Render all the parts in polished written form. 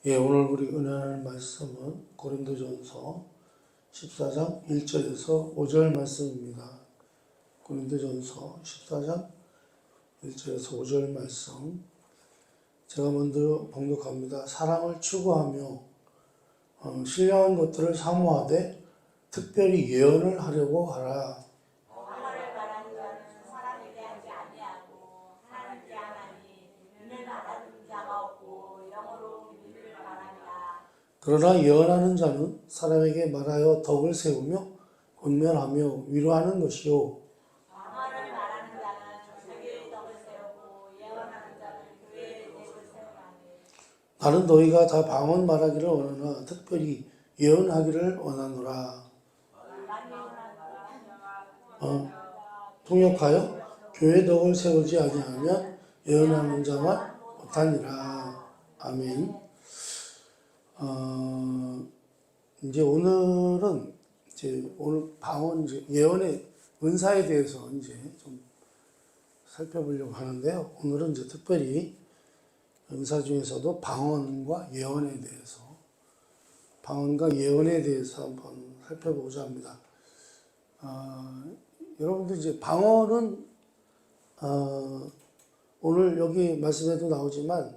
예, 오늘 우리 은혜할 말씀은 고린도전서 14장 1절에서 5절 말씀입니다. 고린도전서 14장 1절에서 5절 말씀. 제가 먼저 봉독합니다. 사랑을 추구하며 신령한 것들을 사모하되 특별히 예언을 하려고 하라. 방언을 말하는 자는 사람에게 하지 아니하고 하나님께 하나니 이는 알아듣는 자가 없고 영어로 비밀을 말하니라. 그러나 예언하는 자는 사람에게 말하여 덕을 세우며 권면하며 위로하는 것이요. 방언을 말하는 자는 자기의 덕을 세우고 예언하는 자는 교회의 덕을 세우나니. 나는 너희가 다 방언 말하기를 원하나 특별히 예언하기를 원하노라. 통역하여 교회 덕을 세우지 아니하면 예언하는 자만 못하니라. 아멘. 이제 오늘은 오늘 방언 예언의 은사에 대해서 좀 살펴보려고 하는데요. 오늘은 특별히 은사 중에서도 방언과 예언에 대해서 한번 살펴보고자 합니다. 여러분들 방언은 오늘 여기 말씀에도 나오지만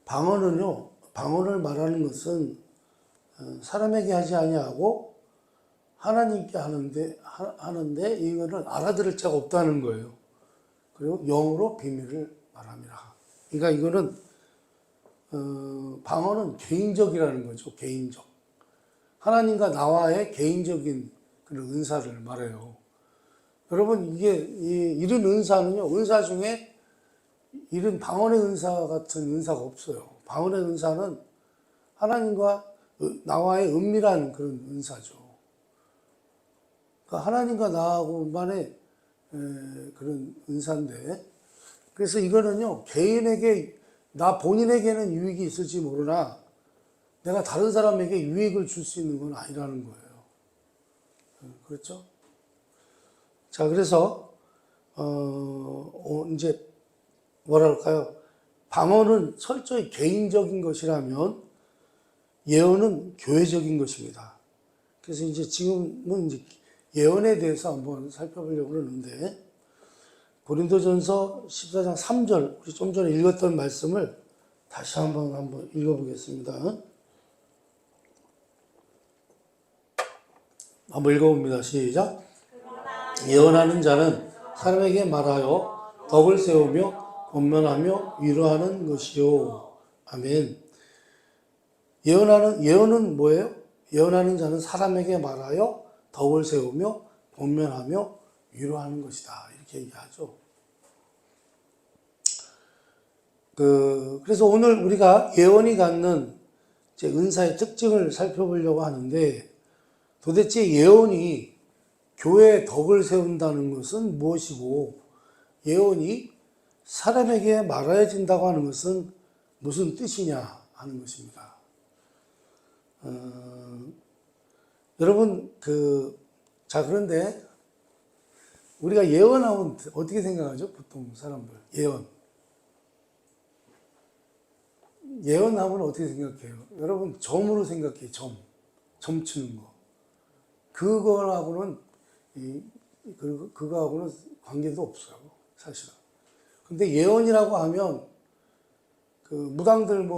방언을 말하는 것은 사람에게 하지 아니하고 하나님께 하는데 이거는 알아들을 자가 없다는 거예요. 그리고 영으로 비밀을 말함이라. 그러니까 이거는 방언은 개인적이라는 거죠. 개인적. 하나님과 나와의 개인적인 그런 은사를 말해요. 여러분 이런 은사는요. 은사 중에 이런 방언의 은사 같은 은사가 없어요. 방언의 은사는 하나님과 나와의 은밀한 그런 은사죠. 그러니까 하나님과 나하고만의 그런 은사인데, 그래서 이거는요, 개인에게, 본인에게는 유익이 있을지 모르나, 내가 다른 사람에게 유익을 줄 수 있는 건 아니라는 거예요. 그렇죠? 자, 그래서, 이제, 뭐랄까요. 방언은 철저히 개인적인 것이라면, 예언은 교회적인 것입니다. 그래서 지금은 예언에 대해서 한번 살펴보려고 그러는데, 고린도전서 14장 3절, 우리 좀 전에 읽었던 말씀을 다시 한번 읽어보겠습니다. 한번 읽어봅니다. 시작. 예언하는 자는 사람에게 말하여 덕을 세우며 권면하며 위로하는 것이요. 아멘. 예언은 뭐예요? 예언하는 자는 사람에게 말하여 덕을 세우며 권면하며 위로하는 것이다. 이렇게 얘기하죠. 그래서 오늘 우리가 예언이 갖는 은사의 특징을 살펴보려고 하는데, 도대체 예언이 교회의 덕을 세운다는 것은 무엇이고, 예언이 사람에게 말해진다고 하는 것은 무슨 뜻이냐 하는 것입니다. 여러분, 그런데 우리가 예언하면 어떻게 생각하죠? 보통 사람들. 예언하면 어떻게 생각해요? 여러분, 점으로 생각해요. 점 치는 거. 그거하고는 관계도 없어요. 사실은. 근데 예언이라고 하면, 무당들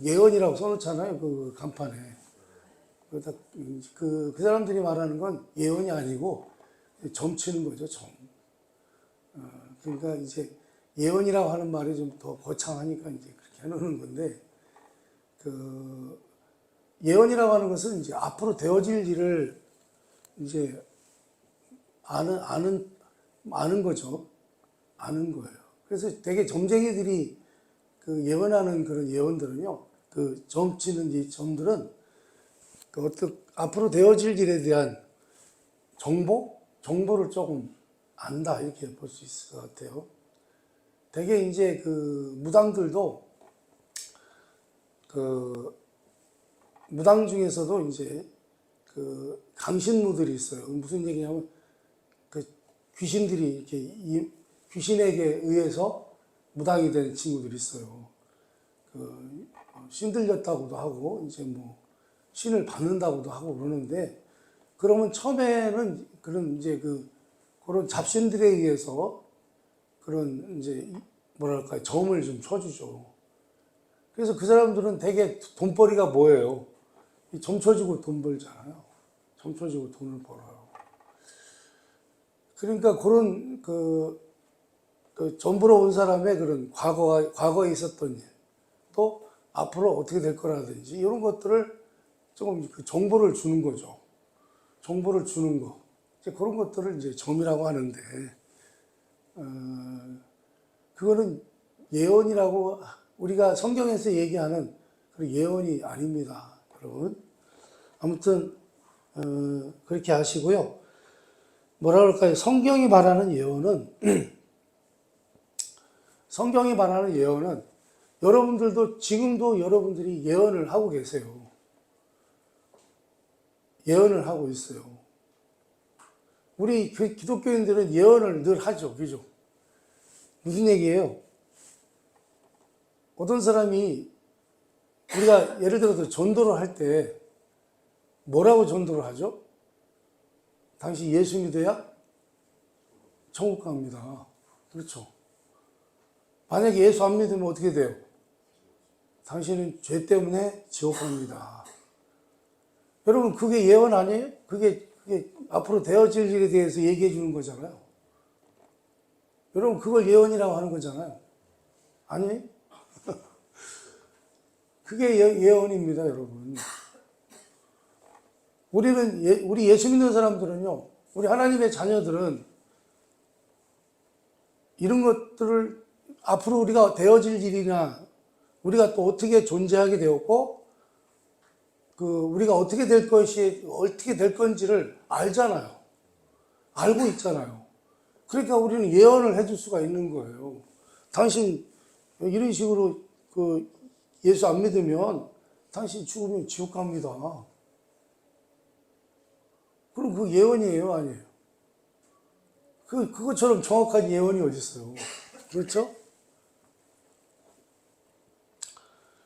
예언이라고 써놓잖아요. 간판에. 그 사람들이 말하는 건 예언이 아니고, 점 치는 거죠, 점. 그러니까 예언이라고 하는 말이 좀 더 거창하니까 그렇게 해놓는 건데, 예언이라고 하는 것은 앞으로 되어질 일을 아는 거죠. 아는 거예요. 그래서 되게 점쟁이들이 예언하는 그런 예언들은요, 점 치는 이 점들은 앞으로 되어질 일에 대한 정보를 조금 안다, 이렇게 볼 수 있을 것 같아요. 되게 무당들도, 무당 중에서도 강신무들이 있어요. 무슨 얘기냐면, 귀신들이 귀신에게 의해서 무당이 된 친구들이 있어요. 신들렸다고도 하고 이제 뭐 신을 받는다고도 하고 그러는데, 그러면 처음에는 그런 이제 그런 잡신들에 의해서 그런 이제 뭐랄까 점을 좀 쳐주죠. 그래서 그 사람들은 되게 돈벌이가 뭐예요? 점 쳐주고 돈 벌잖아요. 점 쳐주고 돈을 벌어요. 그러니까 그런 점 보러 온 사람의 그런 과거에 있었던 일, 또 앞으로 어떻게 될 거라든지 이런 것들을 조금 정보를 주는 거죠. 정보를 주는 거. 이제 그런 것들을 이제 점이라고 하는데, 그거는 예언이라고 우리가 성경에서 얘기하는 그런 예언이 아닙니다, 여러분. 아무튼 그렇게 하시고요. 뭐라 그럴까요? 성경이 말하는 예언은 성경이 말하는 예언은 여러분들도 지금도 여러분들이 예언을 하고 계세요. 예언을 하고 있어요. 우리 기독교인들은 예언을 늘 하죠. 그죠? 무슨 얘기예요? 어떤 사람이 우리가 예를 들어서 전도를 할 때 뭐라고 전도를 하죠? 당신 예수 믿어야 천국 갑니다. 그렇죠? 만약에 예수 안 믿으면 어떻게 돼요? 당신은 죄 때문에 지옥 갑니다. 여러분, 그게 예언 아니에요? 그게 앞으로 되어질 일에 대해서 얘기해 주는 거잖아요. 여러분, 그걸 예언이라고 하는 거잖아요. 아니에요? 그게 예언입니다, 여러분. 우리 예수 믿는 사람들은요, 우리 하나님의 자녀들은 이런 것들을 앞으로 우리가 되어질 일이나 우리가 또 어떻게 존재하게 되었고, 우리가 어떻게 될 건지를 알잖아요. 알고 있잖아요. 그러니까 우리는 예언을 해줄 수가 있는 거예요. 당신 이런 식으로 예수 안 믿으면 당신 죽으면 지옥 갑니다. 그럼 그 예언이에요, 아니에요? 그것처럼 정확한 예언이 어디 있어요? 그렇죠?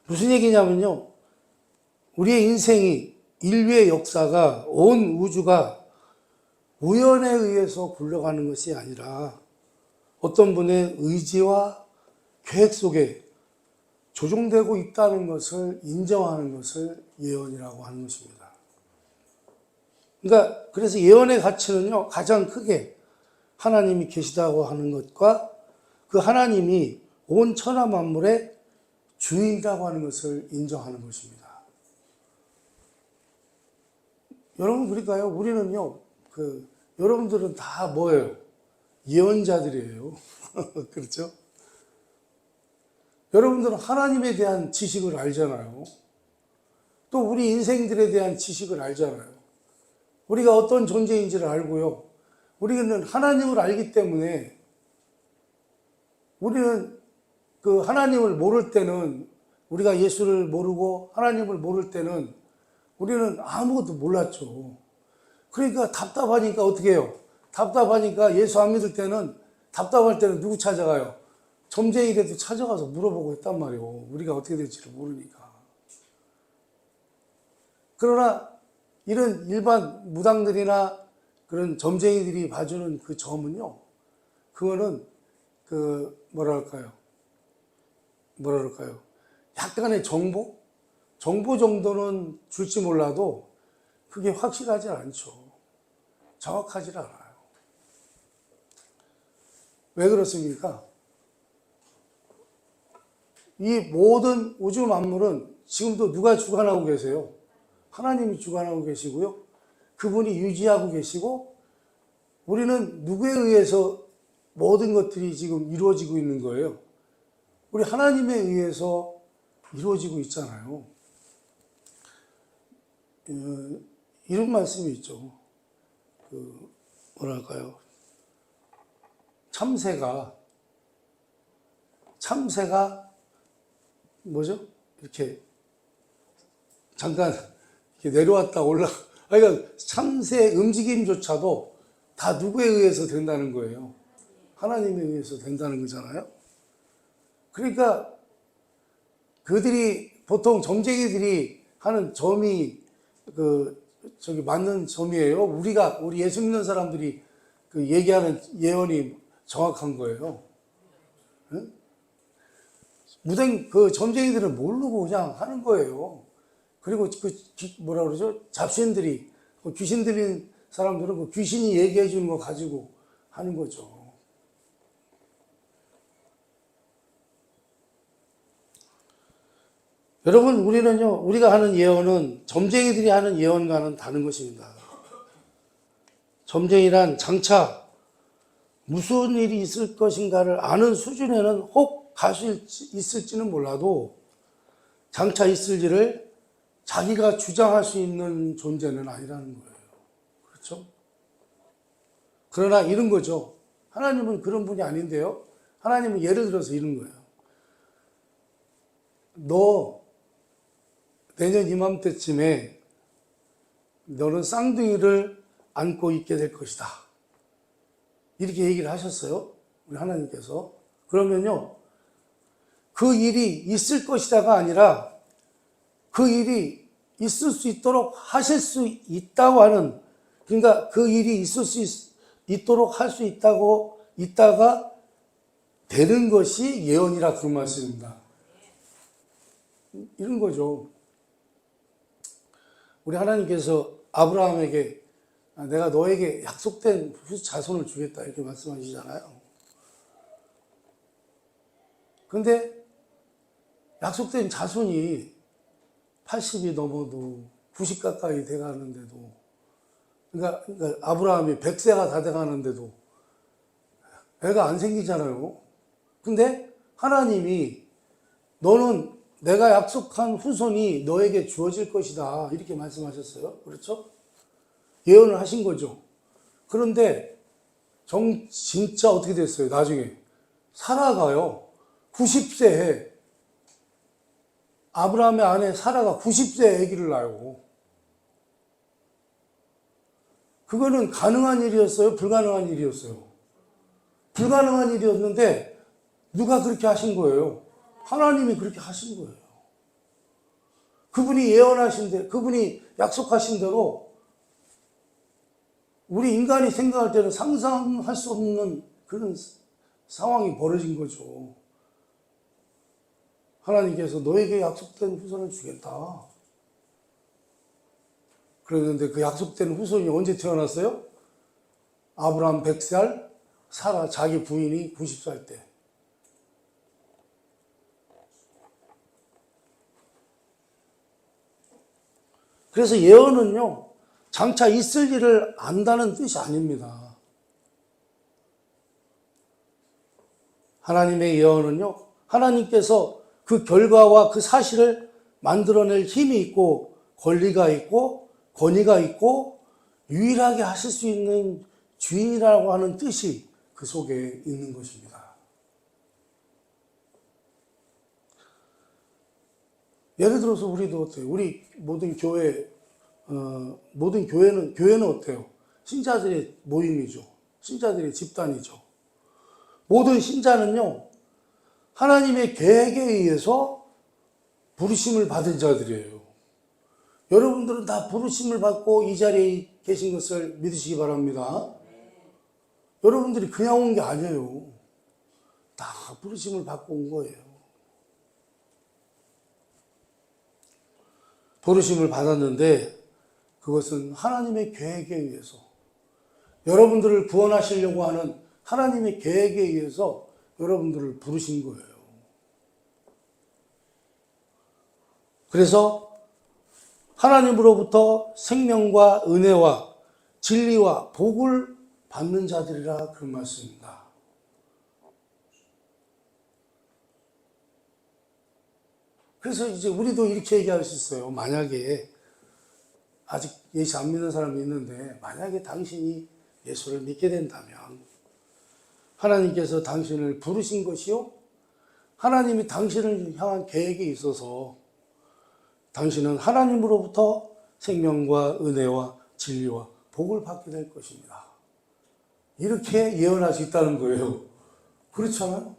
무슨 얘기냐면요. 우리의 인생이, 인류의 역사가, 온 우주가 우연에 의해서 굴러가는 것이 아니라 어떤 분의 의지와 계획 속에 조종되고 있다는 것을 인정하는 것을 예언이라고 하는 것입니다. 그러니까 그래서 예언의 가치는요, 가장 크게 하나님이 계시다고 하는 것과 그 하나님이 온 천하 만물의 주인이라고 하는 것을 인정하는 것입니다. 여러분, 그러니까요, 우리는요, 여러분들은 다 뭐예요? 예언자들이에요. 그렇죠? 여러분들은 하나님에 대한 지식을 알잖아요. 또 우리 인생들에 대한 지식을 알잖아요. 우리가 어떤 존재인지를 알고요. 우리는 하나님을 알기 때문에 우리는 하나님을 모를 때는, 우리가 예수를 모르고 하나님을 모를 때는 우리는 아무것도 몰랐죠. 그러니까 답답하니까 어떻게 해요? 답답하니까 예수 안 믿을 때는, 답답할 때는 누구 찾아가요? 점쟁이라도 찾아가서 물어보고 했단 말이에요. 우리가 어떻게 될지를 모르니까. 그러나 이런 일반 무당들이나 그런 점쟁이들이 봐주는 그 점은요, 그거는 뭐랄까요? 약간의 정보 정도는 줄지 몰라도 그게 확실하지 않죠. 정확하지 않아요. 왜 그렇습니까? 이 모든 우주 만물은 지금도 누가 주관하고 계세요? 하나님이 주관하고 계시고요. 그분이 유지하고 계시고, 우리는 누구에 의해서 모든 것들이 지금 이루어지고 있는 거예요? 우리 하나님에 의해서 이루어지고 있잖아요. 이런 말씀이 있죠. 뭐랄까요? 참새가 뭐죠? 이렇게 잠깐 이렇게 내려왔다 그러니까 참새의 움직임조차도 다 누구에 의해서 된다는 거예요? 하나님에 의해서 된다는 거잖아요. 그러니까 그들이 보통 점쟁이들이 하는 점이 맞는 점이에요. 우리 예수 믿는 사람들이 그 얘기하는 예언이 정확한 거예요. 응? 그 점쟁이들은 모르고 그냥 하는 거예요. 그리고 뭐라 그러죠? 잡신들이, 귀신 들린 사람들은 그 귀신이 얘기해 주는 거 가지고 하는 거죠. 여러분, 우리가 하는 예언은 점쟁이들이 하는 예언과는 다른 것입니다. 점쟁이란 장차 무슨 일이 있을 것인가를 아는 수준에는 혹 갈 수 있을지는 몰라도 장차 있을 일을 자기가 주장할 수 있는 존재는 아니라는 거예요. 그렇죠? 그러나 이런 거죠. 하나님은 그런 분이 아닌데요. 하나님은 예를 들어서 이런 거예요. 너 내년 이맘때쯤에 너는 쌍둥이를 안고 있게 될 것이다. 이렇게 얘기를 하셨어요. 우리 하나님께서. 그러면요. 그 일이 있을 것이다가 아니라 그 일이 있을 수 있도록 하실 수 있다고 하는, 그러니까 그 일이 있을 수 있도록 할 수 있다가 되는 것이 예언이라 그런 말씀입니다. 이런 거죠. 우리 하나님께서 아브라함에게 내가 너에게 약속된 자손을 주겠다 이렇게 말씀하시잖아요. 근데 약속된 자손이 80이 넘어도 90 가까이 돼가는데도, 그러니까 아브라함이 100세가 다 돼가는데도 애가 안 생기잖아요. 근데 하나님이 너는 내가 약속한 후손이 너에게 주어질 것이다 이렇게 말씀하셨어요. 그렇죠? 예언을 하신 거죠. 그런데 진짜 어떻게 됐어요? 나중에 사라가요. 90세에 아브라함의 아내 사라가 90세에 아기를 낳아요. 그거는 가능한 일이었어요? 불가능한 일이었어요? 불가능한 일이었는데 누가 그렇게 하신 거예요? 하나님이 그렇게 하신 거예요. 그분이 그분이 약속하신 대로 우리 인간이 생각할 때는 상상할 수 없는 그런 상황이 벌어진 거죠. 하나님께서 너에게 약속된 후손을 주겠다. 그랬는데 그 약속된 후손이 언제 태어났어요? 아브라함 100살, 사라 자기 부인이 90살 때. 그래서 예언은요, 장차 있을 일을 안다는 뜻이 아닙니다. 하나님의 예언은요, 하나님께서 그 결과와 그 사실을 만들어낼 힘이 있고, 권리가 있고, 권위가 있고, 유일하게 하실 수 있는 주인이라고 하는 뜻이 그 속에 있는 것입니다. 예를 들어서 우리도 어때요? 우리 모든 교회는 어때요? 신자들의 모임이죠. 신자들의 집단이죠. 모든 신자는요, 하나님의 계획에 의해서 부르심을 받은 자들이에요. 여러분들은 다 부르심을 받고 이 자리에 계신 것을 믿으시기 바랍니다. 여러분들이 그냥 온 게 아니에요. 다 부르심을 받고 온 거예요. 부르심을 받았는데 그것은 하나님의 계획에 의해서, 여러분들을 구원하시려고 하는 하나님의 계획에 의해서 여러분들을 부르신 거예요. 그래서 하나님으로부터 생명과 은혜와 진리와 복을 받는 자들이라 그런 말씀입니다. 그래서 이제 우리도 이렇게 얘기할 수 있어요. 만약에 아직 예수 안 믿는 사람이 있는데 만약에 당신이 예수를 믿게 된다면 하나님께서 당신을 부르신 것이요, 하나님이 당신을 향한 계획이 있어서 당신은 하나님으로부터 생명과 은혜와 진리와 복을 받게 될 것입니다. 이렇게 예언할 수 있다는 거예요. 그렇잖아요?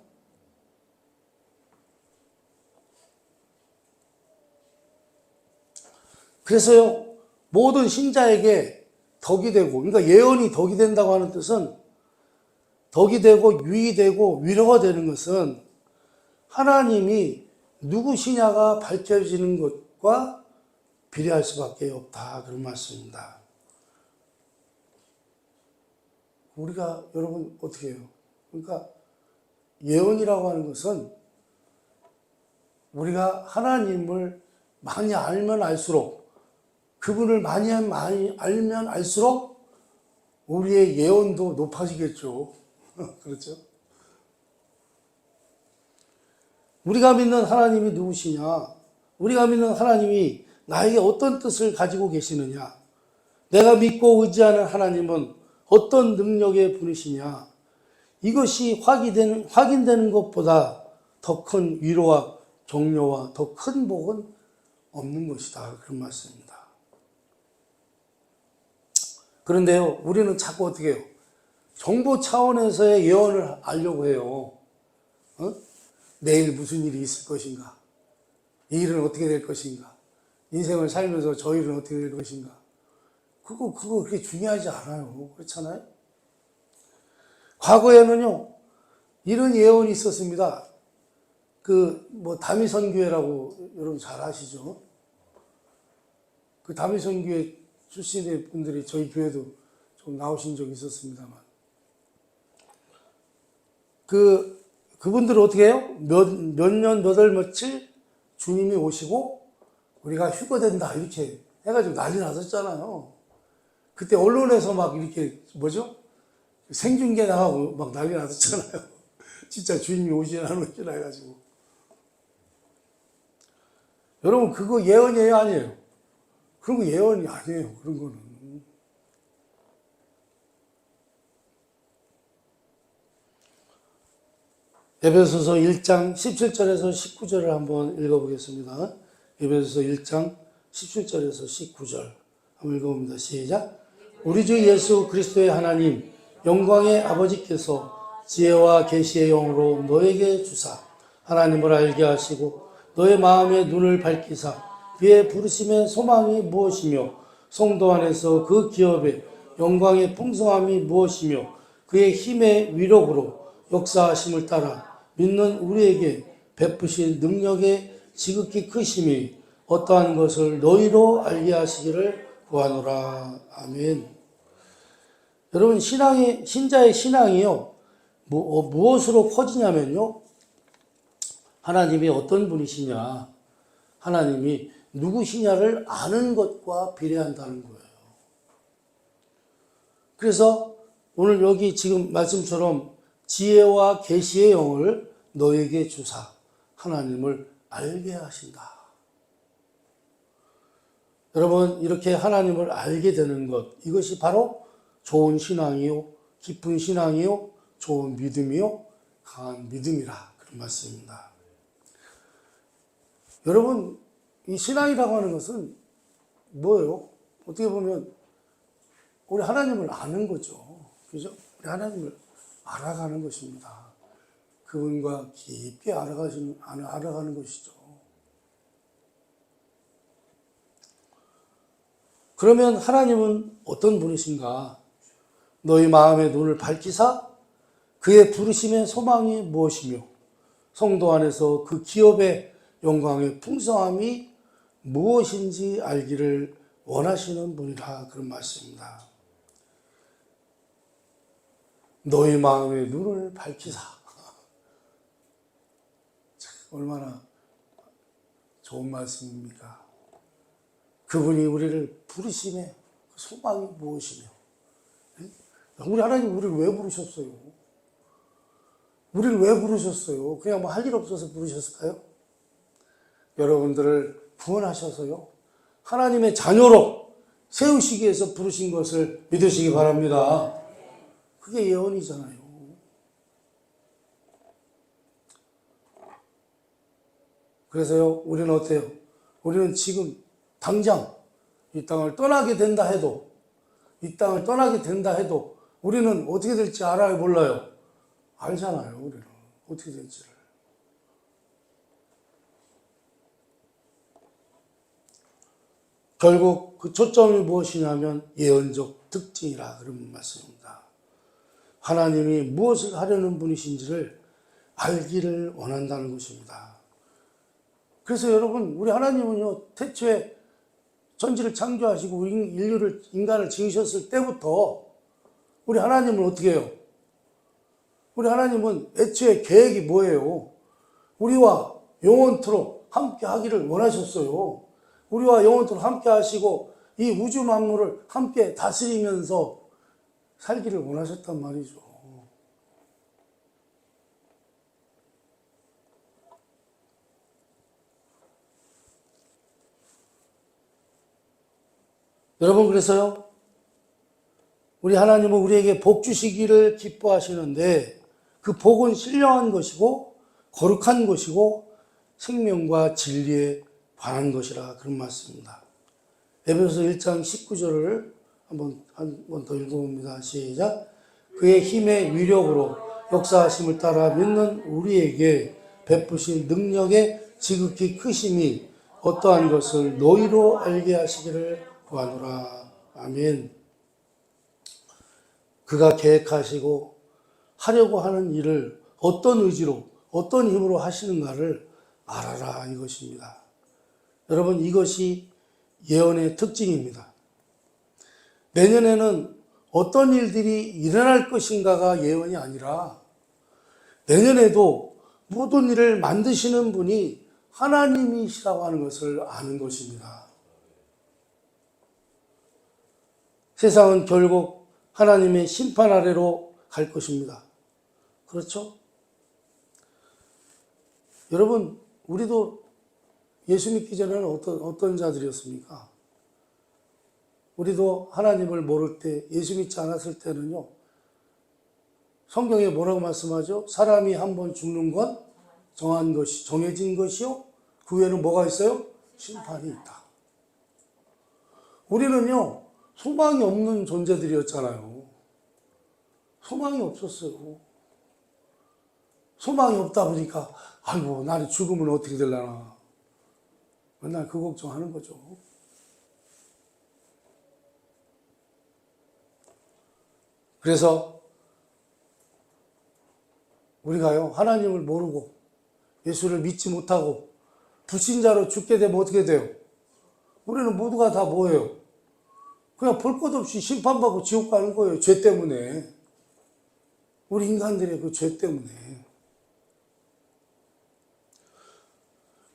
그래서요, 모든 신자에게 덕이 되고, 그러니까 예언이 덕이 된다고 하는 뜻은 덕이 되고 유익이 되고 위로가 되는 것은 하나님이 누구시냐가 밝혀지는 것과 비례할 수밖에 없다. 그런 말씀입니다. 우리가 여러분 어떻게 해요? 그러니까 예언이라고 하는 것은 우리가 하나님을 많이 알면 알수록, 그분을 많이 알면 알수록 우리의 예언도 높아지겠죠. 그렇죠? 우리가 믿는 하나님이 누구시냐? 우리가 믿는 하나님이 나에게 어떤 뜻을 가지고 계시느냐? 내가 믿고 의지하는 하나님은 어떤 능력의 분이시냐? 이것이 확인되는 것보다 더 큰 위로와 격려와 더 큰 복은 없는 것이다. 그런 말씀입니다. 그런데요, 우리는 자꾸 어떻게 해요? 정보 차원에서의 예언을 알려고 해요. 내일 무슨 일이 있을 것인가? 이 일은 어떻게 될 것인가? 인생을 살면서 저 일은 어떻게 될 것인가? 그거 그렇게 중요하지 않아요. 그렇잖아요? 과거에는요, 이런 예언이 있었습니다. 다미선교회라고 여러분 잘 아시죠? 그 다미선교회 출신의 분들이 저희 교회도 좀 나오신 적이 있었습니다만. 그분들은 어떻게 해요? 몇 년, 몇 월, 며칠 주님이 오시고 우리가 휴거된다. 이렇게 해가지고 난리 났었잖아요. 그때 언론에서 막 이렇게, 생중계 나가고 막 난리 났었잖아요. 진짜 주님이 오시나 안 오시나 해가지고. 여러분, 그거 예언이에요? 아니에요? 그런 거 예언이 아니에요. 그런 거는. 에베소서 1장 17절에서 19절을 한번 읽어보겠습니다. 에베소서 1장 17절에서 19절 한번 읽어봅니다. 시작. 우리 주 예수 그리스도의 하나님 영광의 아버지께서 지혜와 계시의 영으로 너에게 주사 하나님을 알게 하시고 너의 마음의 눈을 밝히사 그의 부르심의 소망이 무엇이며 성도 안에서 그 기업의 영광의 풍성함이 무엇이며 그의 힘의 위력으로 역사하심을 따라 믿는 우리에게 베푸신 능력의 지극히 크심이 어떠한 것을 너희로 알게 하시기를 구하노라. 아멘. 여러분, 신자의 신앙이요, 무엇으로 커지냐면요, 하나님이 어떤 분이시냐, 하나님이 누구시냐를 아는 것과 비례한다는 거예요. 그래서 오늘 여기 지금 말씀처럼 지혜와 계시의 영을 너에게 주사 하나님을 알게 하신다. 여러분, 이렇게 하나님을 알게 되는 것, 이것이 바로 좋은 신앙이요, 깊은 신앙이요, 좋은 믿음이요, 강한 믿음이라 그런 말씀입니다. 여러분, 이 신앙이라고 하는 것은 뭐예요? 어떻게 보면 우리 하나님을 아는 거죠. 그죠? 우리 하나님을 알아가는 것입니다. 그분과 깊게 알아가는 것이죠. 그러면 하나님은 어떤 분이신가? 너희 마음의 눈을 밝히사 그의 부르심의 소망이 무엇이며 성도 안에서 그 기업의 영광의 풍성함이 무엇인지 알기를 원하시는 분이라 그런 말씀입니다. 너희 마음의 눈을 밝히사. 얼마나 좋은 말씀입니까? 그분이 우리를 부르심의 소망이 무엇이며, 우리 하나님 우리를 왜 부르셨어요? 우리를 왜 부르셨어요? 그냥 할 일 없어서 부르셨을까요? 여러분들을 구원하셔서요, 하나님의 자녀로 세우시기 위해서 부르신 것을 믿으시기 바랍니다. 그게 예언이잖아요. 그래서요, 우리는 어때요? 우리는 지금 당장 이 땅을 떠나게 된다 해도, 우리는 어떻게 될지 알아요? 몰라요? 알잖아요. 우리는 어떻게 될지를. 결국 그 초점이 무엇이냐면 예언적 특징이라 그런 말씀입니다. 하나님이 무엇을 하려는 분이신지를 알기를 원한다는 것입니다. 그래서 여러분, 우리 하나님은요, 태초에 천지를 창조하시고 인간을 지으셨을 때부터 우리 하나님은 어떻게 해요? 우리 하나님은 애초에 계획이 뭐예요? 우리와 영원토록 함께 하기를 원하셨어요. 우리와 영원토록 함께 하시고 이 우주 만물을 함께 다스리면서 살기를 원하셨단 말이죠. 여러분, 그래서요, 우리 하나님은 우리에게 복 주시기를 기뻐하시는데 그 복은 신령한 것이고 거룩한 것이고 생명과 진리에 관한 것이라 그런 말씀입니다. 에베소서 1장 19절을 한 번 더 읽어봅니다. 시작. 그의 힘의 위력으로 역사하심을 따라 믿는 우리에게 베푸신 능력의 지극히 크심이 어떠한 것을 너희로 알게 하시기를 구하노라. 아멘. 그가 계획하시고 하려고 하는 일을 어떤 의지로 어떤 힘으로 하시는가를 알아라, 이것입니다. 여러분, 이것이 예언의 특징입니다. 내년에는 어떤 일들이 일어날 것인가가 예언이 아니라 내년에도 모든 일을 만드시는 분이 하나님이시라고 하는 것을 아는 것입니다. 세상은 결국 하나님의 심판 아래로 갈 것입니다. 그렇죠? 여러분, 우리도 예수 믿기 전에는 어떤 자들이었습니까? 우리도 하나님을 모를 때, 예수 믿지 않았을 때는요, 성경에 뭐라고 말씀하죠? 사람이 한 번 죽는 건 정한 것이, 정해진 것이요, 그 후에는 뭐가 있어요? 심판이 있다. 우리는요, 소망이 없는 존재들이었잖아요. 소망이 없었어요. 소망이 없다 보니까 아이고, 나는 죽으면 어떻게 되려나, 맨날 그 걱정하는 거죠. 그래서 우리가요, 하나님을 모르고 예수를 믿지 못하고 불신자로 죽게 되면 어떻게 돼요? 우리는 모두가 다 뭐예요? 그냥 볼 것 없이 심판받고 지옥 가는 거예요. 죄 때문에. 우리 인간들의 그 죄 때문에.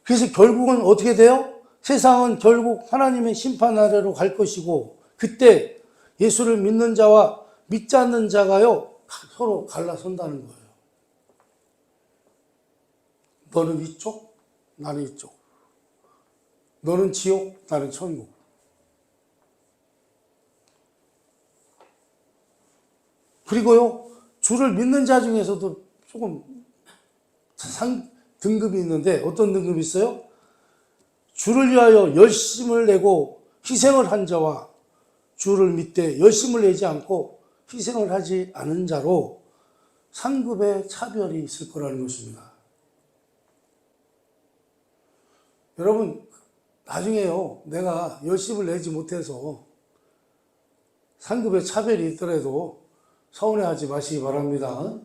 그래서 결국은 어떻게 돼요? 세상은 결국 하나님의 심판 아래로 갈 것이고, 그때 예수를 믿는 자와 믿지 않는 자가요, 서로 갈라선다는 거예요. 너는 이쪽, 나는 이쪽. 너는 지옥, 나는 천국. 그리고요, 주를 믿는 자 중에서도 조금 등급이 있는데, 어떤 등급이 있어요? 주를 위하여 열심을 내고 희생을 한 자와 주를 믿되 열심을 내지 않고 희생을 하지 않은 자로 상급의 차별이 있을 거라는 것입니다. 여러분, 나중에요, 내가 열심을 내지 못해서 상급의 차별이 있더라도 서운해하지 마시기 바랍니다.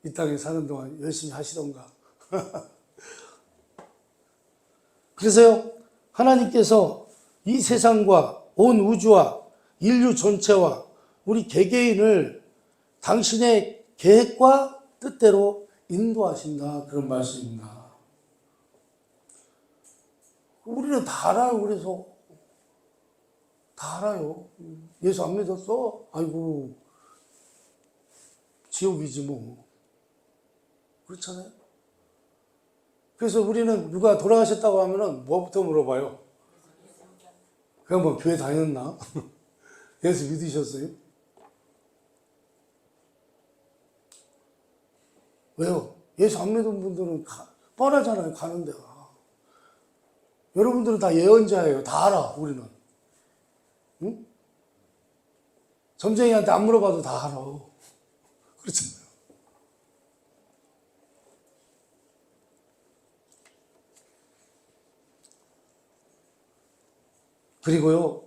이 땅에 사는 동안 열심히 하시던가. 그래서요, 하나님께서 이 세상과 온 우주와 인류 전체와 우리 개개인을 당신의 계획과 뜻대로 인도하신다, 그런 말씀입니다. 우리는 다 알아요. 그래서 다 알아요. 예수 안 믿었어? 아이고, 지옥이지 뭐. 그렇잖아요. 그래서 우리는 누가 돌아가셨다고 하면은 뭐부터 물어봐요? 그냥 뭐 교회 다녔나? 예수 믿으셨어요? 왜요? 예수 안 믿은 분들은 뻔하잖아요, 가는 데가. 여러분들은 다 예언자예요. 다 알아, 우리는. 응? 점쟁이한테 안 물어봐도 다 알아. 그렇잖아요. 그리고요,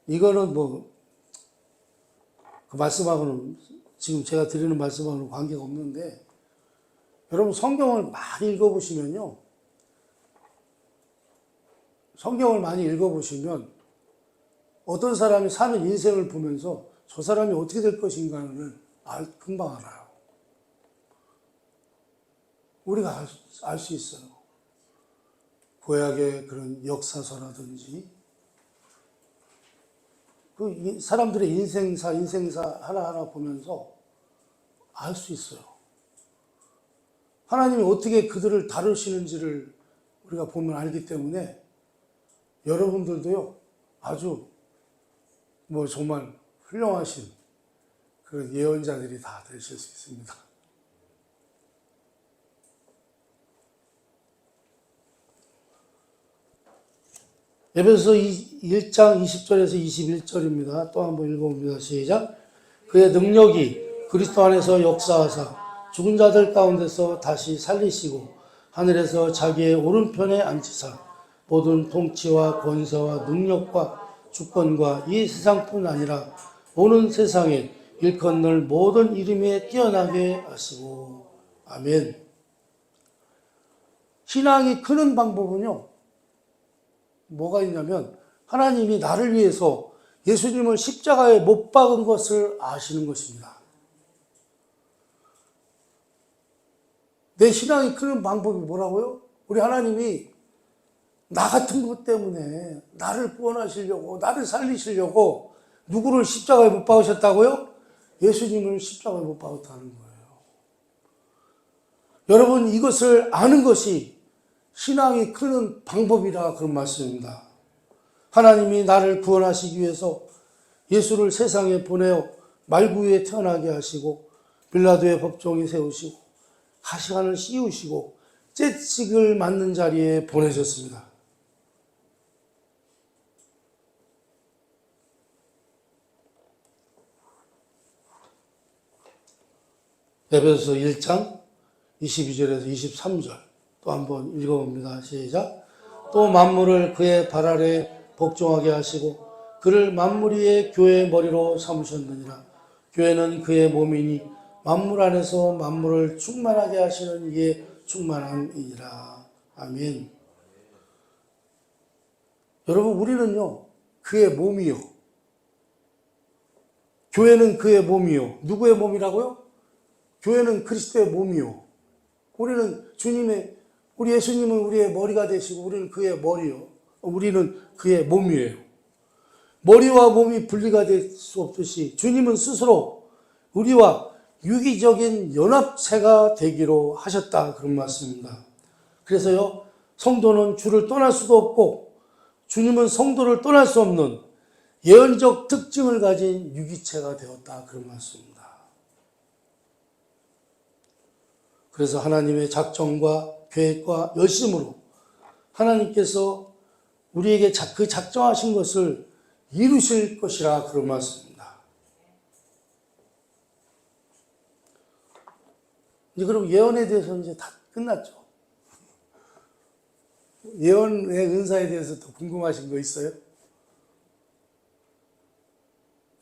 이거는 그 말씀하고는, 지금 제가 드리는 말씀하고는 관계가 없는데, 여러분 성경을 많이 읽어보시면요, 성경을 많이 읽어보시면 어떤 사람이 사는 인생을 보면서 저 사람이 어떻게 될 것인가를 금방 알아요. 우리가 알 수 있어요. 구약의 그런 역사서라든지 그 사람들의 인생사 하나하나 보면서 알 수 있어요. 하나님이 어떻게 그들을 다루시는지를 우리가 보면 알기 때문에 여러분들도요, 아주 정말 훌륭하신 그런 예언자들이 다 되실 수 있습니다. 에베소서 1장 20절에서 21절입니다. 또 한번 읽어봅니다. 시작. 그의 능력이 그리스도 안에서 역사하사 죽은 자들 가운데서 다시 살리시고 하늘에서 자기의 오른편에 앉히사 모든 통치와 권세와 능력과 주권과 이 세상뿐 아니라 오는 세상에 일컫는 모든 이름에 뛰어나게 하시고. 아멘. 신앙이 크는 방법은요, 뭐가 있냐면 하나님이 나를 위해서 예수님을 십자가에 못 박은 것을 아시는 것입니다. 내 신앙이 크는 방법이 뭐라고요? 우리 하나님이 나 같은 것 때문에 나를 구원하시려고, 나를 살리시려고 누구를 십자가에 못 박으셨다고요? 예수님을 십자가에 못 박았다는 거예요. 여러분, 이것을 아는 것이 신앙이 크는 방법이라 그런 말씀입니다. 하나님이 나를 구원하시기 위해서 예수를 세상에 보내어 말구유에 태어나게 하시고 빌라도의 법정에 세우시고 가시관을 씌우시고 채찍을 맞는 자리에 보내셨습니다. 에베소서 1장 22절에서 23절 또 한번 읽어봅니다. 시작. 또 만물을 그의 발 아래 복종하게 하시고 그를 만물 위에 교회의 머리로 삼으셨느니라. 교회는 그의 몸이니 만물 안에서 만물을 충만하게 하시는 이의 충만함이니라. 아멘. 여러분, 우리는요, 그의 몸이요. 교회는 그의 몸이요. 누구의 몸이라고요? 교회는 그리스도의 몸이요. 우리 예수님은 우리의 머리가 되시고 우리는 그의 머리요. 우리는 그의 몸이에요. 머리와 몸이 분리가 될 수 없듯이 주님은 스스로 우리와 유기적인 연합체가 되기로 하셨다. 그런 말씀입니다. 그래서요, 성도는 주를 떠날 수도 없고 주님은 성도를 떠날 수 없는 예언적 특징을 가진 유기체가 되었다. 그런 말씀입니다. 그래서 하나님의 작정과 계획과 열심으로 하나님께서 우리에게 그 작정하신 것을 이루실 것이라 그런 말씀입니다. 이제 그럼 예언에 대해서는 이제 다 끝났죠. 예언의 은사에 대해서 더 궁금하신 거 있어요?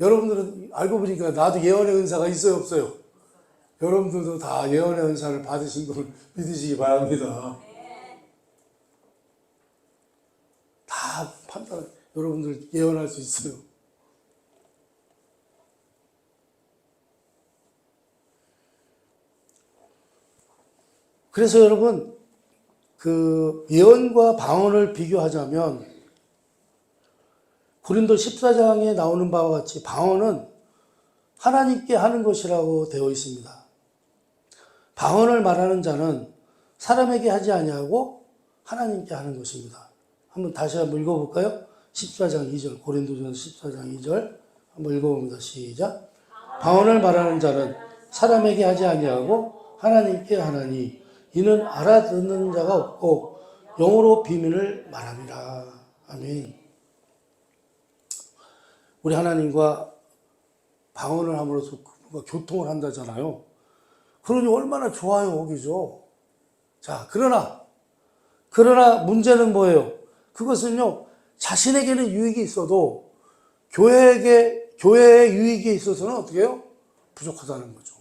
여러분들은 알고 보니까 나도 예언의 은사가 있어요, 없어요? 여러분들도 다 예언의 은사를 받으신 걸 믿으시기 바랍니다. 다 여러분들 예언할 수 있어요. 그래서 여러분, 그 예언과 방언을 비교하자면 고린도 14장에 나오는 바와 같이 방언은 하나님께 하는 것이라고 되어 있습니다. 방언을 말하는 자는 사람에게 하지 아니하고 하나님께 하는 것입니다. 다시 한번 읽어볼까요? 14장 2절, 고린도전서 14장 2절 한번 읽어봅니다. 시작. 방언을 말하는 자는 사람에게 하지 아니하고 하나님께 하나니 이는 알아듣는 자가 없고 영어로 비밀을 말함이라. 아멘. 우리 하나님과 방언을 함으로써 교통을 한다잖아요. 그러니 얼마나 좋아요, 그죠? 자, 그러나 문제는 뭐예요? 그것은요, 자신에게는 유익이 있어도 교회의 유익에 있어서는 어떻게 해요? 부족하다는 거죠.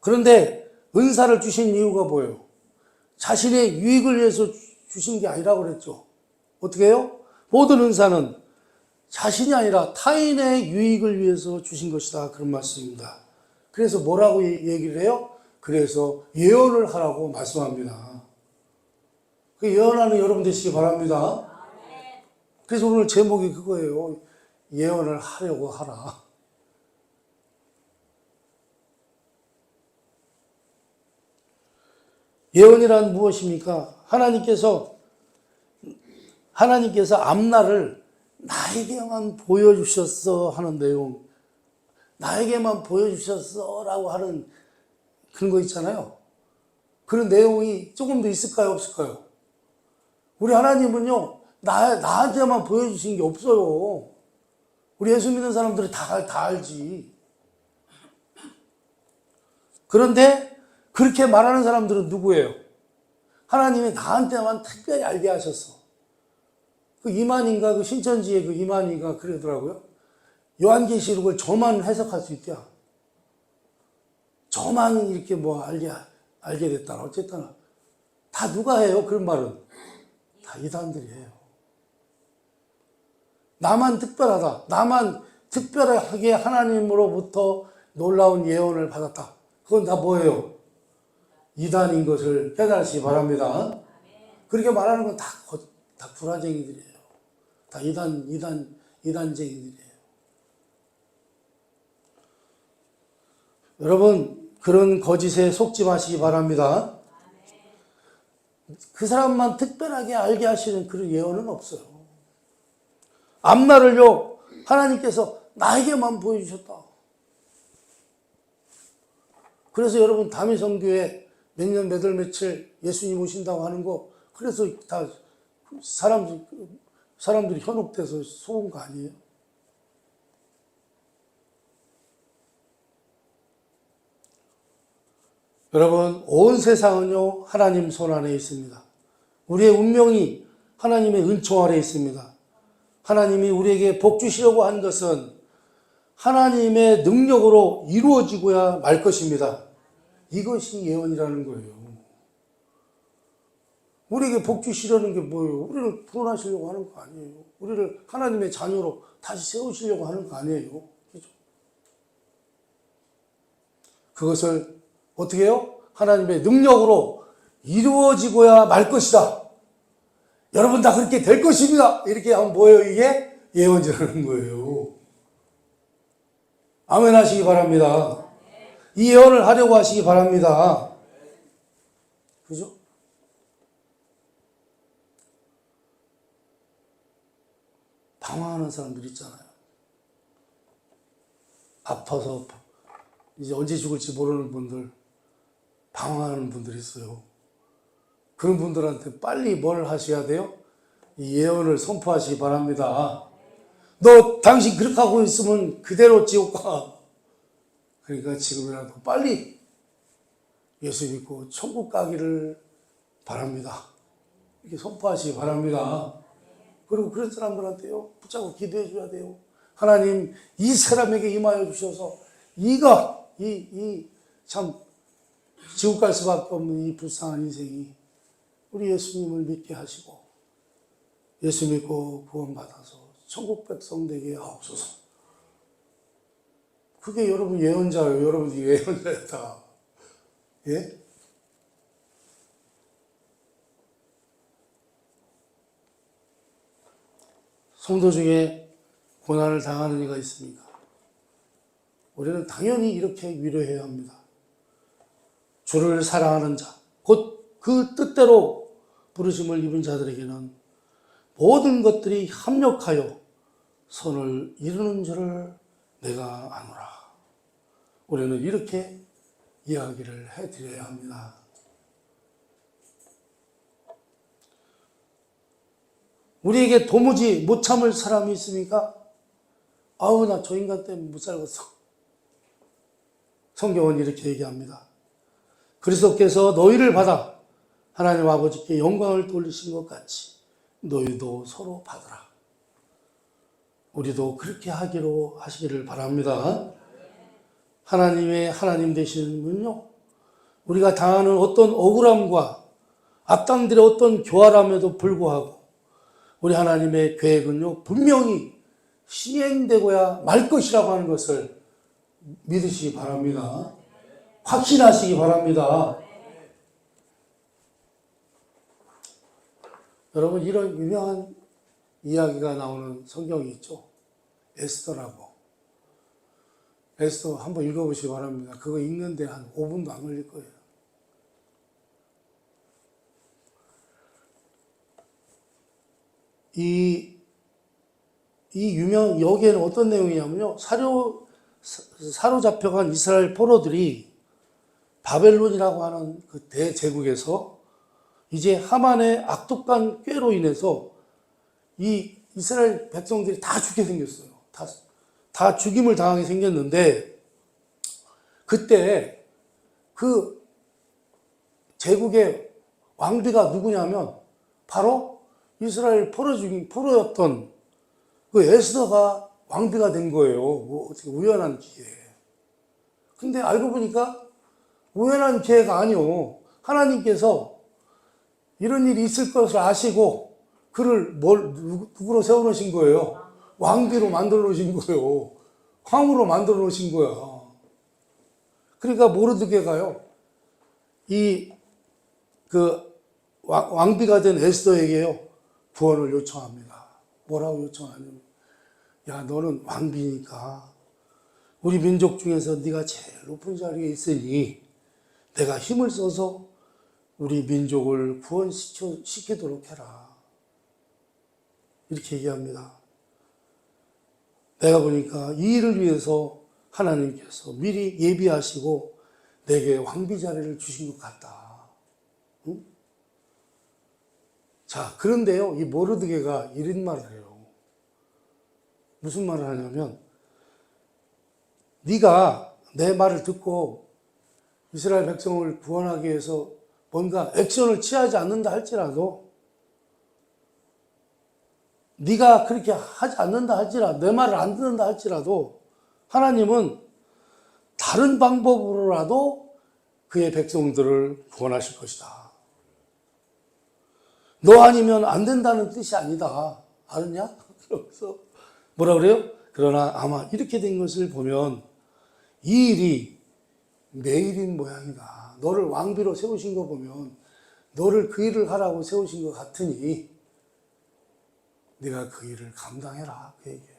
그런데 은사를 주신 이유가 뭐예요? 자신의 유익을 위해서 주신 게 아니라고 그랬죠. 어떻게 해요? 모든 은사는 자신이 아니라 타인의 유익을 위해서 주신 것이다. 그런 말씀입니다. 그래서 뭐라고 얘기를 해요? 그래서 예언을 하라고 말씀합니다. 그 예언하는 여러분 되시기 바랍니다. 그래서 오늘 제목이 그거예요. 예언을 하려고 하라. 예언이란 무엇입니까? 하나님께서 앞날을 나에게만 보여주셨어 하는 내용, 나에게만 보여주셨어 라고 하는 그런 거 있잖아요. 그런 내용이 조금 더 있을까요? 없을까요? 우리 하나님은요, 나한테만 보여주신 게 없어요. 우리 예수 믿는 사람들이 다 알지. 그런데 그렇게 말하는 사람들은 누구예요? 하나님이 나한테만 특별히 알게 하셨어. 그 이만희인가, 그 신천지의 그 이만희가 그러더라고요. 요한계시록을 저만 해석할 수 있게. 저만 이렇게 뭐 알게 됐다. 어쨌든 다 누가 해요? 그런 말은. 다 이단들이 해요. 나만 특별하다. 나만 특별하게 하나님으로부터 놀라운 예언을 받았다. 그건 다 뭐예요? 이단인 것을 깨달으시기 바랍니다. 그렇게 말하는 건 다 불화쟁이들이에요. 다 이단쟁이들이에요. 여러분, 그런 거짓에 속지 마시기 바랍니다. 그 사람만 특별하게 알게 하시는 그런 예언은 없어요. 앞날을요, 하나님께서 나에게만 보여주셨다. 그래서 여러분, 다미성교회 몇 년, 몇 월, 며칠 예수님 오신다고 하는 거, 그래서 다 사람들이 현혹돼서 속은 거 아니에요? 여러분, 온 세상은요, 하나님 손 안에 있습니다. 우리의 운명이 하나님의 은총 아래 있습니다. 하나님이 우리에게 복 주시려고 한 것은 하나님의 능력으로 이루어지고야 말 것입니다. 이것이 예언이라는 거예요. 우리에게 복 주시려는 게 뭐예요? 우리를 구원하시려고 하는 거 아니에요. 우리를 하나님의 자녀로 다시 세우시려고 하는 거 아니에요. 그죠? 그것을 어떻게 해요? 하나님의 능력으로 이루어지고야 말 것이다. 여러분 다 그렇게 될 것입니다. 이렇게 하면 뭐예요? 이게 예언이라는 거예요. 아멘 하시기 바랍니다. 이 예언을 하려고 하시기 바랍니다. 그죠? 방황하는 사람들 있잖아요. 아파서 이제 언제 죽을지 모르는 분들, 방황하는 분들이 있어요. 그런 분들한테 빨리 뭘 하셔야 돼요? 이 예언을 선포하시기 바랍니다. 너 당신 그렇게 하고 있으면 그대로 지옥 가. 그러니까 지금이라도 빨리 예수 믿고 천국 가기를 바랍니다. 이렇게 선포하시기 바랍니다. 그리고 그런 사람들한테요, 붙잡고 기도해 줘야 돼요. 하나님, 이 사람에게 임하여 주셔서 참 지옥 갈 수밖에 없는 이 불쌍한 인생이 우리 예수님을 믿게 하시고 예수 믿고 구원받아서 천국 백성 되게 하옵소서. 그게 여러분 예언자예요. 여러분이 예언자였다. 예? 성도 중에 고난을 당하는 이가 있습니까? 우리는 당연히 이렇게 위로해야 합니다. 주를 사랑하는 자, 곧 그 뜻대로 부르심을 입은 자들에게는 모든 것들이 합력하여 선을 이루는 줄을 내가 아노라. 우리는 이렇게 이야기를 해드려야 합니다. 우리에게 도무지 못 참을 사람이 있습니까? 아우, 나 저 인간 때문에 못 살겠어. 성경은 이렇게 얘기합니다. 그리스도께서 너희를 받아 하나님 아버지께 영광을 돌리신 것 같이 너희도 서로 받으라. 우리도 그렇게 하시기를 바랍니다. 하나님의 하나님 되시는 분요, 우리가 당하는 어떤 억울함과 악당들의 어떤 교활함에도 불구하고 우리 하나님의 계획은요, 분명히 시행되고야 말 것이라고 하는 것을 믿으시기 바랍니다. 확신하시기 바랍니다. 여러분, 이런 유명한 이야기가 나오는 성경이 있죠. 에스더라고. 에스더 한번 읽어보시기 바랍니다. 그거 읽는데 한 5분도 안 걸릴 거예요. 여기에는 어떤 내용이냐면요. 사로잡혀간 이스라엘 포로들이 바벨론이라고 하는 그 대제국에서 이제 하만의 악독한 꾀로 인해서 이 이스라엘 백성들이 다 죽게 생겼어요. 다 죽임을 당하게 생겼는데, 그때 그 제국의 왕비가 누구냐면 바로 이스라엘 포로였던 그 에스더가 왕비가 된 거예요. 뭐 어떻게 우연한 기회에. 근데 알고 보니까 우연한 기회가 아니요. 하나님께서 이런 일이 있을 것을 아시고 그를 누구로 세워놓으신 거예요? 왕비로 만들어 놓으신 거예요. 황후로 만들어 놓으신 거야. 그러니까 모르드게가요, 왕비가 된 에스더에게요, 구원을 요청합니다. 뭐라고 요청하냐면, 야, 너는 왕비니까 우리 민족 중에서 네가 제일 높은 자리에 있으니 내가 힘을 써서 우리 민족을 구원시키도록 해라. 이렇게 얘기합니다. 내가 보니까 이 일을 위해서 하나님께서 미리 예비하시고 내게 왕비 자리를 주신 것 같다. 응? 자, 그런데요, 이 모르드게가 이런 말을 해요. 무슨 말을 하냐면, 네가 내 말을 듣고 이스라엘 백성을 구원하기 위해서 뭔가 액션을 취하지 않는다 할지라도, 네가 그렇게 하지 않는다 할지라도, 내 말을 안 듣는다 할지라도 하나님은 다른 방법으로라도 그의 백성들을 구원하실 것이다. 너 아니면 안 된다는 뜻이 아니다. 알았냐? 그러면서 뭐라 그래요? 그러나 아마 이렇게 된 것을 보면 이 일이 매일인 모양이다. 너를 왕비로 세우신 거 보면 너를 그 일을 하라고 세우신 것 같으니 네가 그 일을 감당해라. 그 얘기예요.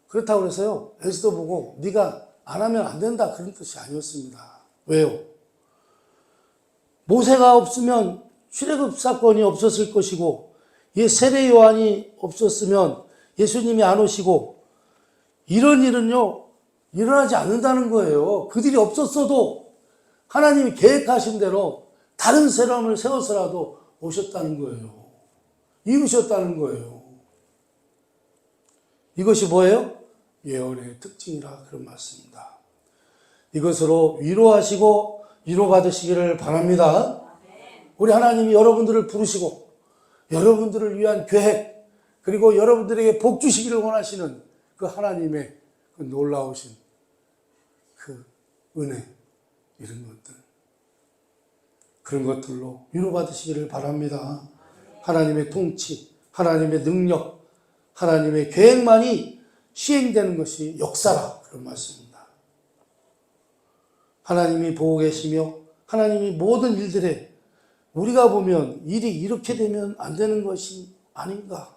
그렇다고 해서요, 에스더 보고 네가 안 하면 안 된다 그런 뜻이 아니었습니다. 왜요? 모세가 없으면 출애굽 사건이 없었을 것이고, 세례 요한이 없었으면 예수님이 안 오시고, 이런 일은요 일어나지 않는다는 거예요. 그들이 없었어도 하나님이 계획하신 대로 다른 사람을 세워서라도 오셨다는 거예요. 이루셨다는 거예요. 이것이 뭐예요? 예언의 특징이라 그런 말씀입니다. 이것으로 위로하시고 위로받으시기를 바랍니다. 우리 하나님이 여러분들을 부르시고 여러분들을 위한 계획, 그리고 여러분들에게 복 주시기를 원하시는 그 하나님의 그 놀라우신 그 은혜, 이런 것들, 그런 것들로 위로받으시기를 바랍니다. 하나님의 통치, 하나님의 능력, 하나님의 계획만이 시행되는 것이 역사라 그런 말씀입니다. 하나님이 보고 계시며 하나님이 모든 일들에 우리가 보면 일이 이렇게 되면 안 되는 것이 아닌가,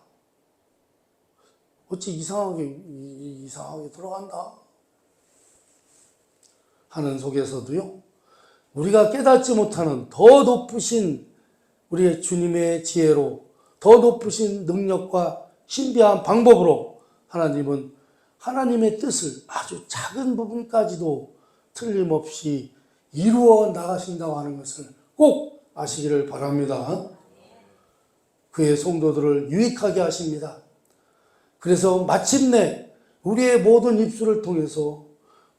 어찌 이상하게 돌아간다 하는 속에서도요, 우리가 깨닫지 못하는 더 높으신 우리의 주님의 지혜로, 더 높으신 능력과 신비한 방법으로 하나님은 하나님의 뜻을 아주 작은 부분까지도 틀림없이 이루어 나가신다고 하는 것을 꼭 아시기를 바랍니다. 그의 성도들을 유익하게 하십니다. 그래서 마침내 우리의 모든 입술을 통해서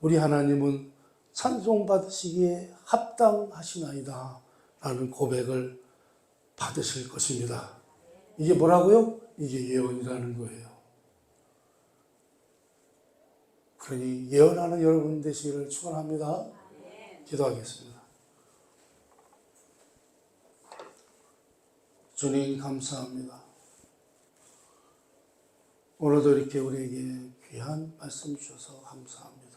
우리 하나님은 찬송받으시기에 합당하시나이다 라는 고백을 받으실 것입니다. 이게 뭐라고요? 이게 예언이라는 거예요. 그러니 예언하는 여러분 되시기를 축원합니다. 기도하겠습니다. 주님 감사합니다. 오늘도 이렇게 우리에게 귀한 말씀 주셔서 감사합니다.